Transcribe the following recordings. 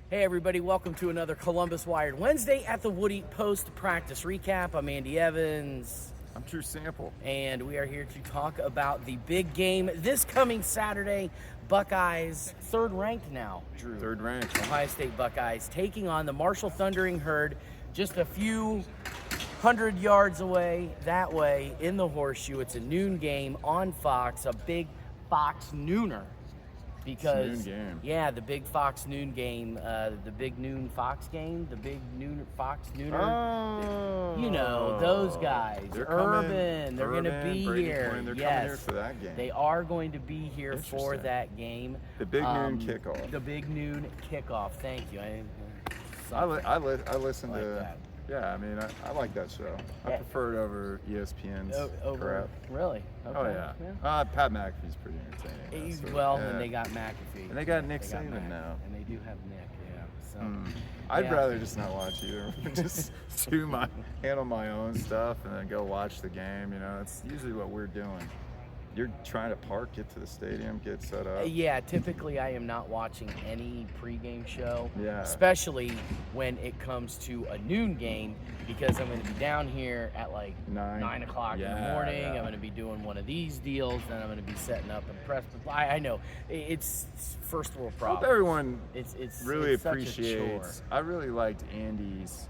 Hey everybody, welcome to another Columbus Wired Wednesday at the Woody Post Practice Recap. I'm Andy Evans. I'm True Sample. And we are here to talk about the big game this coming Saturday. Buckeyes, third ranked now, Drew. Third ranked. Ohio State Buckeyes taking on the Marshall Thundering Herd just a few 100 yards away that way in the Horseshoe. It's a noon game on Fox, a big Fox nooner. Because, game. Yeah, the big Fox noon game, the big noon Fox game, the big noon Fox nooner. Oh, you know, those guys. They're Urban, they're going to be Brady here. Quinn, they're yes, coming here for that game. They are going to be here for that game. The big noon kickoff. The big noon kickoff. Thank you. I listen like to that. Yeah, I mean, I like that show. I prefer it over ESPN's crap. Really? Okay. Oh, yeah. Pat McAfee's pretty entertaining. And they got McAfee. And they got Nick Saban now. And they do have Nick, yeah. So, I'd rather just not watch either. Just handle my own stuff and then go watch the game. You know, that's usually what we're doing. You're trying to park, get to the stadium, get set up. Yeah, typically I am not watching any pregame show, yeah. Especially when it comes to a noon game, because I'm going to be down here at like 9 o'clock in the morning. Yeah. I'm going to be doing one of these deals, then I'm going to be setting up and press. I know it's first world problem. I hope everyone it's really it's appreciates. I really liked Andy's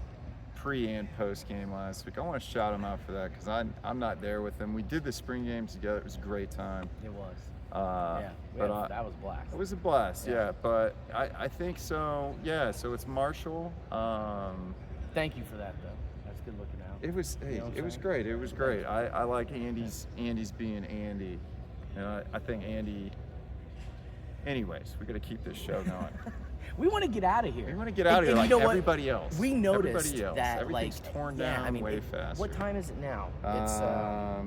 pre and post game last week. I want to shout him out for that because I'm not there with him. We did the spring game together. It was a great time. It was. That was a blast. It was a blast, yeah. But I think so. Yeah. So it's Marshall. Thank you for that, though. That's good looking out. It was. Hey, it was great. It was great. I like Andy's being Andy, and I think Andy. Anyways, we got to keep this show going. We want to get out of here. We want to get out of here like everybody else. We noticed that everything's torn down way faster. What time is it now?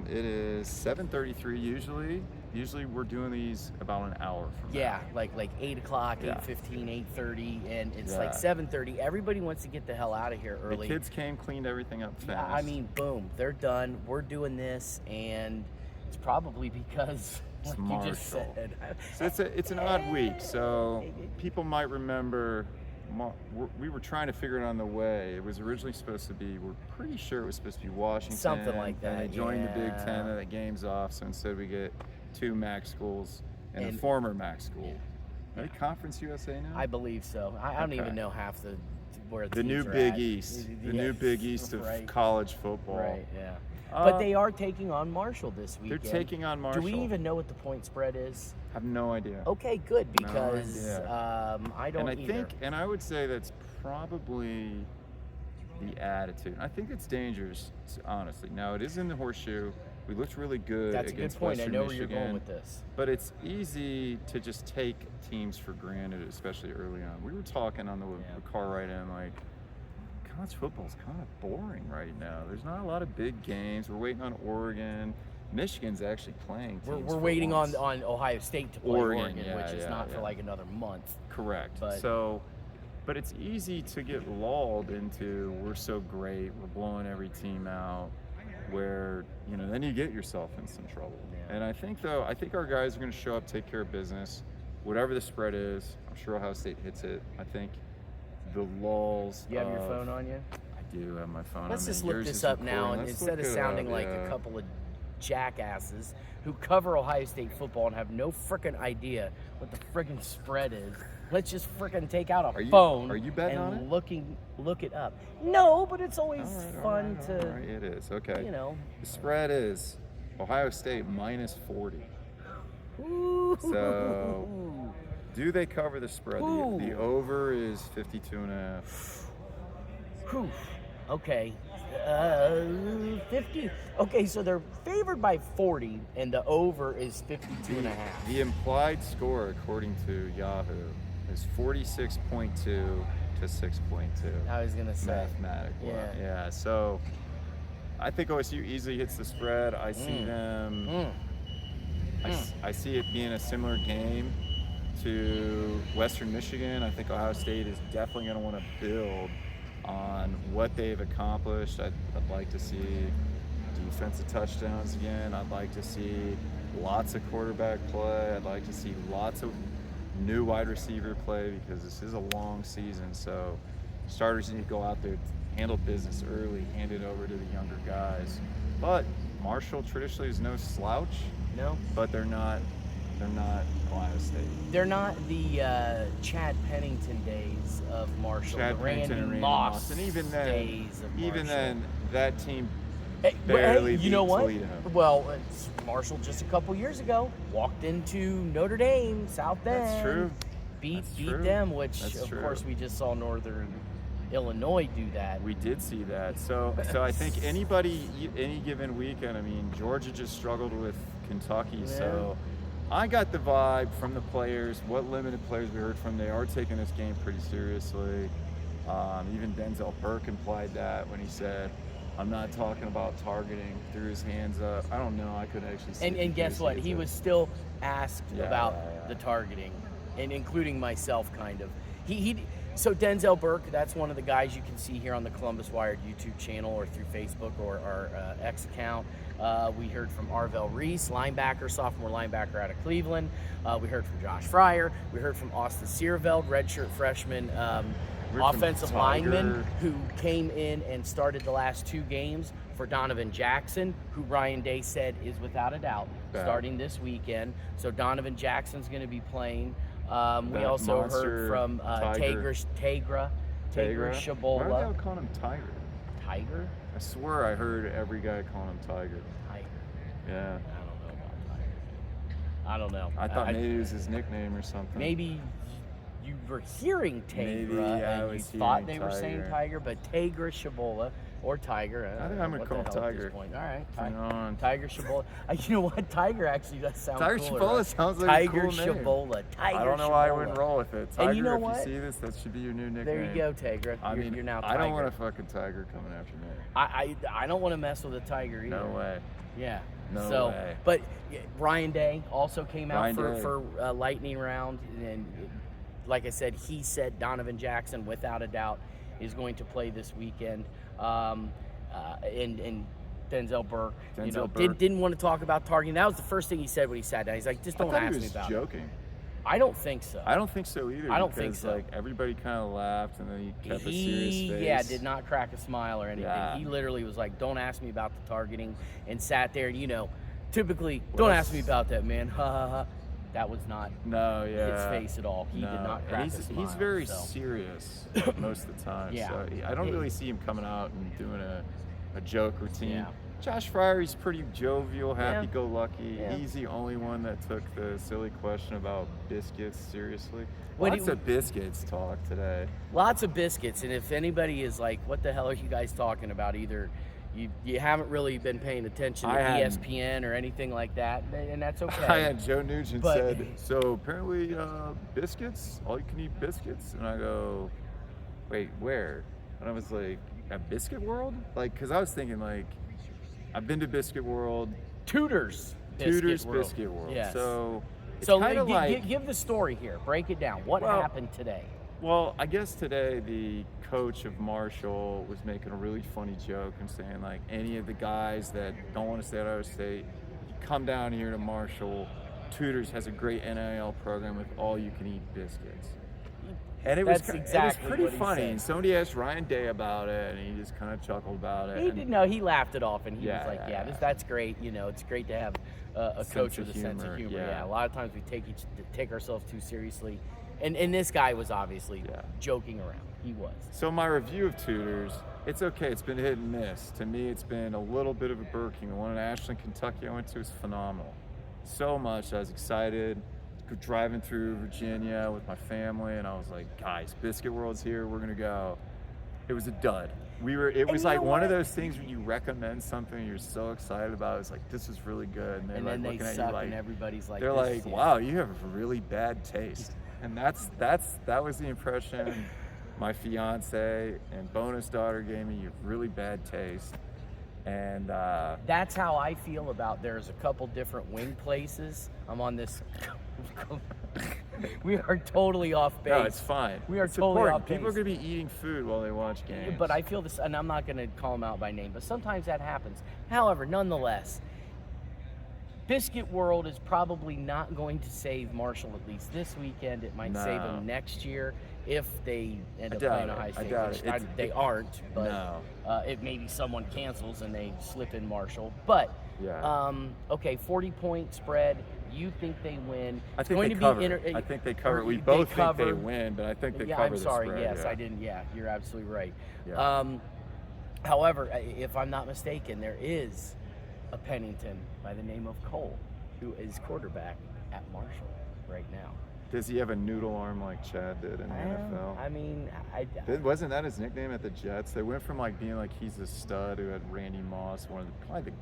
It is 7:33 usually. Usually we're doing these about an hour from now. Yeah, like 8 o'clock, 8:15, 8:30, and it's like 7:30. Everybody wants to get the hell out of here early. The kids came, cleaned everything up fast. Yeah, I mean, boom, they're done. We're doing this, and it's probably because it's like you just said. So it's an odd week. So people might remember we were trying to figure it on the way. It was originally supposed to be, we're pretty sure it was supposed to be Washington. Something like that. And they joined the Big Ten, and the game's off. So instead we get 2 MAC schools and a former MAC school. Are they Conference USA now? I believe so. I don't even know half where the new Big East. The new Big East of college football. Right, yeah. But they are taking on Marshall this weekend. They're taking on Marshall. Do we even know what the point spread is? I have no idea. Okay, good, because I don't either. And I would say that's probably the attitude. I think it's dangerous, honestly. Now, it is in the Horseshoe. We looked really good against Western Michigan. That's a good point. I know where you're going with this. But it's easy to just take teams for granted, especially early on. We were talking on the car ride in, like, college football's kind of boring right now. There's not a lot of big games. We're waiting on Oregon. Michigan's actually playing teams. We're waiting on Ohio State to play Oregon, which is not for like another month. Correct. But it's easy to get lulled into we're so great, we're blowing every team out, where then you get yourself in some trouble. Yeah. And I think our guys are going to show up, take care of business, whatever the spread is. I'm sure Ohio State hits it. I think the lulls. You have your phone on you? I do have my phone on me. Let's just look this up now, and instead of sounding like a couple of jackasses who cover Ohio State football and have no frickin' idea what the frickin' spread is, let's just frickin' take out a phone are you betting and on it? Look it up. No, but it's always fun to. All right, it is. Okay. The spread is Ohio State -40. Ooh. So, do they cover the spread? The over is 52.5. Whew. Okay. 50. Okay, so they're favored by 40, and the over is 52.5. The implied score, according to Yahoo, is 46.2 to 6.2. I was gonna say mathematically. Yeah. So I think OSU easily hits the spread. I see them. I see it being a similar game to Western Michigan. I think Ohio State is definitely going to want to build on what they've accomplished. I'd like to see defensive touchdowns again. I'd like to see lots of quarterback play. I'd like to see lots of new wide receiver play because this is a long season. So starters need to go out there, handle business early, hand it over to the younger guys. But Marshall traditionally is no slouch. No. But they're not Ohio State. They're not the Chad Pennington days of Marshall. Chad the Pennington and Randy Randy Moss And even then, days of Marshall. even then, that team Hey, barely you know beat what? Toledo. Well, it's Marshall just a couple years ago walked into Notre Dame, South Bend. That's true. Beat true. them, which That's of true. course we just saw Northern Illinois do that. We did see that. So I think anybody, any given weekend, I mean, Georgia just struggled with Kentucky. Yeah. So I got the vibe from the players, what limited players we heard from, they are taking this game pretty seriously. Even Denzel Burke implied that when he said, I'm not talking about targeting, threw his hands up. I don't know. I couldn't actually see. And guess what? He was still asked about the targeting, and including myself, kind of. So Denzel Burke, that's one of the guys you can see here on the Columbus Wired YouTube channel or through Facebook or our X account. We heard from Arvell Reese, sophomore linebacker out of Cleveland. We heard from Josh Fryer. We heard from Austin Searveld, redshirt freshman offensive lineman who came in and started the last 2 games for Donovan Jackson, who Ryan Day said is without a doubt starting this weekend. So Donovan Jackson's going to be playing. We also heard from Tagra Shabola. Why are they all calling him Tiger? Tiger? I swear I heard every guy calling him Tiger. Tiger. Yeah. I don't know about Tiger. I don't know. I thought maybe it was his nickname or something. Maybe you were hearing Tagra and you thought they were saying Tiger, but Tagra Shabola or Tiger. I think I'm going to call him Tiger. All right, Tiger Shabola. You know what? Tiger actually does sound Tiger cooler, Shabola right? sounds like Tiger a cool name. Shabola. Tiger I don't know Shabola. why I wouldn't roll with it. Tiger, and you know if what? you see this, that should be your new nickname. There you go, Tagra. I mean, you're now Tiger. I don't want a fucking tiger coming after me. I don't want to mess with a tiger either. No way. Yeah. No way. But Ryan Day also came out Ryan for lightning round, and like I said, he said Donovan Jackson, without a doubt, is going to play this weekend. And Denzel Burke, didn't want to talk about targeting. That was the first thing he said when he sat down. He's like, just don't ask me about it. He was joking. I don't think so. I don't think so either. I don't think so. Like, everybody kind of laughed, and then he kept a serious face. Yeah, did not crack a smile or anything. Yeah. He literally was like, don't ask me about the targeting, and sat there. Typically, don't ask me about that, man. Ha ha ha. That was not his face at all. He did not crack a smile. He's very serious most of the time. Yeah. So I don't really see him coming out and doing a joke routine. Yeah. Josh Fryer, he's pretty jovial, happy-go-lucky. Yeah. He's the only one that took the silly question about biscuits seriously. What Lots of biscuits talk today. Lots of biscuits, and if anybody is like, what the hell are you guys talking about? Either you haven't really been paying attention to ESPN or anything like that, and that's okay. I had Joe Nugent said, so apparently biscuits, all you can eat biscuits? And I go, wait, where? And I was like, at Biscuit World? Like, because I was thinking, like, I've been to Biscuit World. Tudor's Biscuit World. Yes. So give the story here. Break it down. What happened today? Well, I guess today the coach of Marshall was making a really funny joke and saying, like, any of the guys that don't want to stay at Ohio State, come down here to Marshall. Tudor's has a great NIL program with all-you-can-eat biscuits. And it was pretty funny. And somebody asked Ryan Day about it, and he just kind of chuckled about it. He didn't know. He laughed it off, and he was like, that's great. It's great to have a coach with a sense of humor. Yeah. A lot of times we take ourselves too seriously. And this guy was obviously joking around. He was. So my review of Tudor's, it's okay. It's been hit and miss. To me, it's been a little bit of a Burger King. The one in Ashland, Kentucky I went to was phenomenal. So much. I was excited. Driving through Virginia with my family, and I was like, guys, Biscuit World's here. We're going to go. It was a dud. It was like one of those things when you recommend something you're so excited about. It's like, this is really good. And then they suck, and everybody's like, they're like, wow, you have a really bad taste. And that was the impression my fiance and bonus daughter gave me. You have really bad taste. And that's how I feel about. There's a couple different wing places. I'm on this. We are totally off base. No, it's fine. We are totally off base. People are going to be eating food while they watch games. But I feel this, and I'm not going to call them out by name, but sometimes that happens. However, nonetheless, Biscuit World is probably not going to save Marshall at least this weekend. It might save them next year if they end up playing Ohio State. They aren't, but it maybe someone cancels and they slip in Marshall. But okay, 40-point spread. You think they win? I think they cover. I think they cover. We both think they win, but I think they cover I'm sorry. the spread. Yes, I didn't. Yeah, you're absolutely right. Yeah. However, if I'm not mistaken, there is a Pennington by the name of Cole who is quarterback at Marshall right now. Does he have a noodle arm like Chad did in the NFL? I mean, wasn't that his nickname at the Jets? They went from like being like he's a stud who had Randy Moss, probably the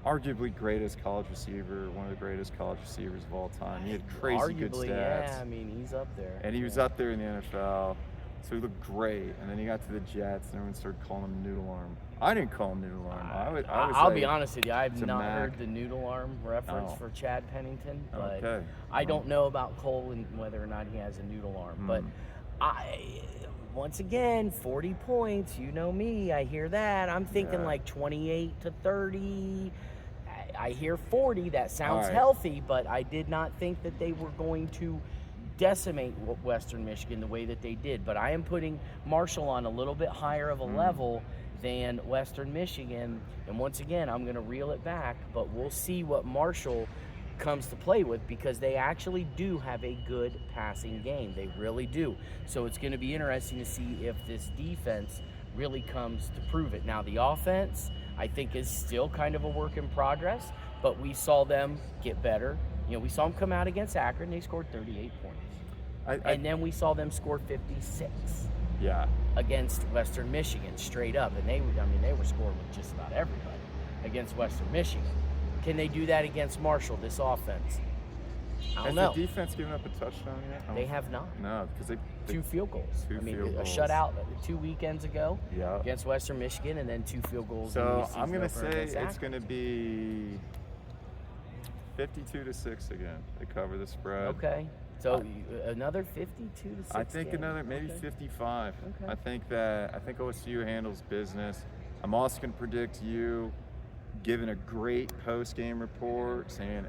arguably greatest college receiver, one of the greatest college receivers of all time. He had crazy good stats. Yeah, I mean, he's up there. And he was up there in the NFL, so he looked great. And then he got to the Jets, and everyone started calling him Noodle Arm. I didn't call him Noodle Arm. I'll be honest with you, I've not heard the Noodle Arm reference for Chad Pennington, but I don't know about Cole and whether or not he has a noodle arm. But once again, 40 points, you know me, I hear that. I'm thinking like 28-30. I hear 40. That sounds healthy, but I did not think that they were going to decimate Western Michigan the way that they did. But I am putting Marshall on a little bit higher of a level than Western Michigan. And once again, I'm going to reel it back, but we'll see what Marshall comes to play with, because they actually do have a good passing game. They really do. So it's going to be interesting to see if this defense really comes to prove it. Now, the offense, I think, is still kind of a work in progress, but we saw them get better. You know, we saw them come out against Akron. They scored 38 points. And then we saw them score 56 against Western Michigan straight up. And they were scoring with just about everybody against Western Michigan. Can they do that against Marshall, this offense? I don't know. Has the defense given up a touchdown yet? They have not. No, because they 2 field goals. Field goals. A shutout 2 weekends ago against Western Michigan, and then 2 field goals. So I'm going to say it's going to be 52-6 again. They cover the spread. Okay. So another 52-6. I think another maybe 55. Okay. I think OSU handles business. I'm also going to predict you giving a great post-game report saying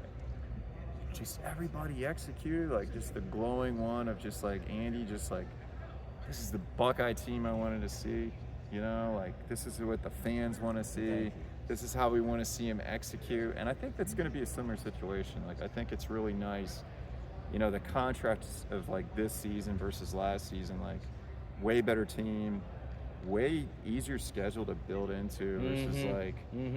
just everybody executed, like just the glowing one of just like Andy, just like this is the Buckeye team I wanted to see, you know, like this is what the fans want to see. This is how we want to see him execute. And I think that's going to be a similar situation. Like I think it's really nice, you know, the contrast of like this season versus last season, like way better team, way easier schedule to build into versus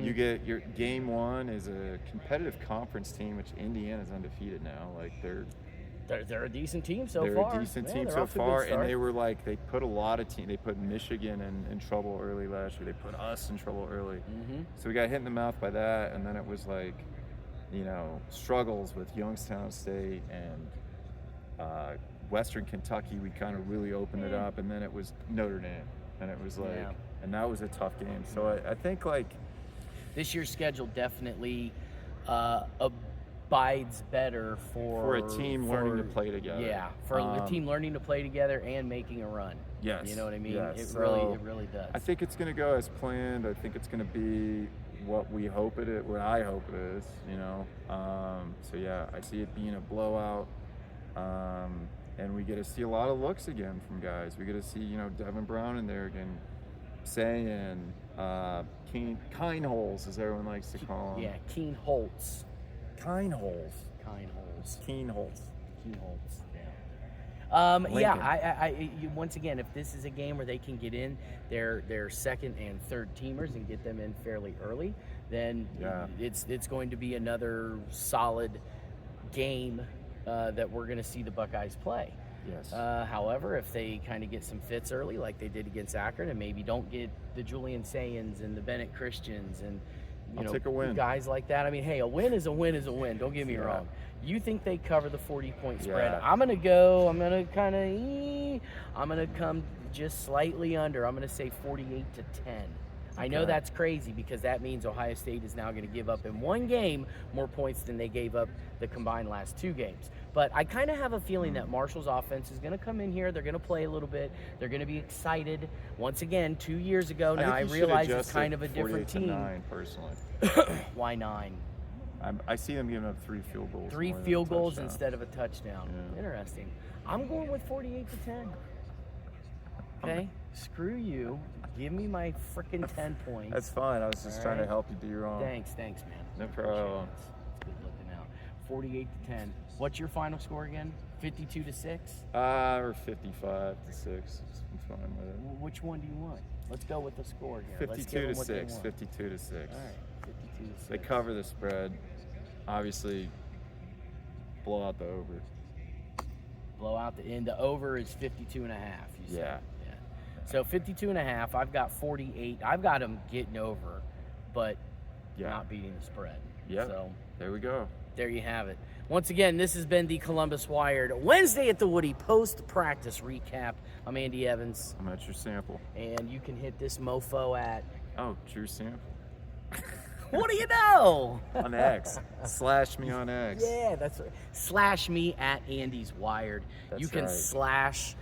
you get your game one is a competitive conference team, which Indiana's undefeated now. Like they're a decent team so far. They're a decent team so far, and they were like they put a lot of they put Michigan in trouble early last year. They put us in trouble early, so we got hit in the mouth by that, and then it was like, you know, struggles with Youngstown State and Western Kentucky. We kind of really opened it up, and then it was Notre Dame. And it was like, and that was a tough game. So I think like this year's schedule definitely abides better for a team learning to play together. Yeah, for a team learning to play together and making a run. Yes, you know what I mean. Yes. It really does. I think it's going to go as planned. I think it's going to be what we hope it is, what I hope it is. You know, so yeah, I see it being a blowout. And we get to see a lot of looks again from guys. We get to see, you know, Devin Brown in there again, saying Keinholz, as everyone likes to call him. Yeah, Keinholz. Keinholz. Once again, if this is a game where they can get in their second and third teamers and get them in fairly early, then it's going to be another solid game that we're going to see the Buckeyes play. Yes. However, if they kind of get some fits early like they did against Akron and maybe don't get the Julian Sayans and the Bennett Christians and take a win. Guys like that. I mean, hey, a win is a win is a win. Don't get me wrong. You think they cover the 40-point spread. I'm going to come just slightly under. I'm going to say 48-10. I know that's crazy because that means Ohio State is now going to give up in one game more points than they gave up the combined last 2 games. But I kind of have a feeling that Marshall's offense is going to come in here. They're going to play a little bit. They're going to be excited. Once again, 2 years ago now, I realize it's kind of a different team. 9, personally. Why 9? I see them giving up 3 field goals. 3 more than a field goals touchdown. instead of a touchdown. Yeah. Interesting. I'm going with 48-10. Okay? Screw you. Give me my freaking 10 points. That's fine. I was just trying to help you do your own. Thanks, man. No Appreciate problem. it. It's good looking out. 48-10. What's your final score again? 52-6? Or 55-6. I'm fine with it. Which one do you want? Let's go with the score here. Let's give 52-6. them what they want. 52-6. All right, 52-6. They cover the spread. Obviously, blow out the over. Blow out the end. The over is 52.5. You said. Yeah. So 52.5. I've got 48. I've got them getting over, but not beating the spread. Yeah. So there we go. there you have it. Once again, this has been the Columbus Wired Wednesday at the Woody post-practice recap. I'm Andy Evans. I'm at your sample. And you can hit this mofo at... Oh, true sample. What do you know? On X. Slash me on X. Yeah, that's right. Slash me at Andy's Wired. That's you can right. slash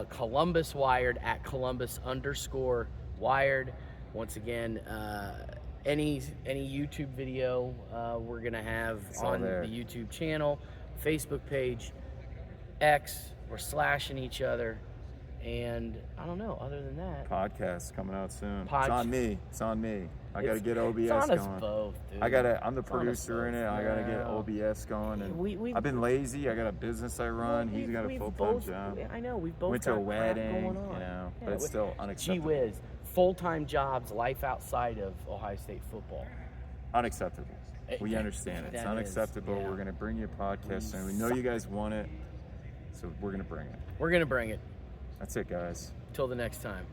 Columbus Wired at Columbus_Wired. Once again, any YouTube video we're going to have on the YouTube channel, Facebook page, X. We're slashing each other. And I don't know, other than that. Podcast coming out soon. It's on me. It's on me. I got to get OBS it's on going. us both, dude. I'm the producer in it. I got to get OBS going. And I've been lazy. I got a business I run. He's got a full-time job. I know. We've both went to got a wedding, crap going on. you know, but it's still unacceptable. Gee whiz. Full-time jobs, life outside of Ohio State football. Unacceptable. We understand it. It's unacceptable. We're going to bring you a podcast, and we know you guys want it, so we're going to bring it. We're going to bring it. That's it, guys. Till the next time.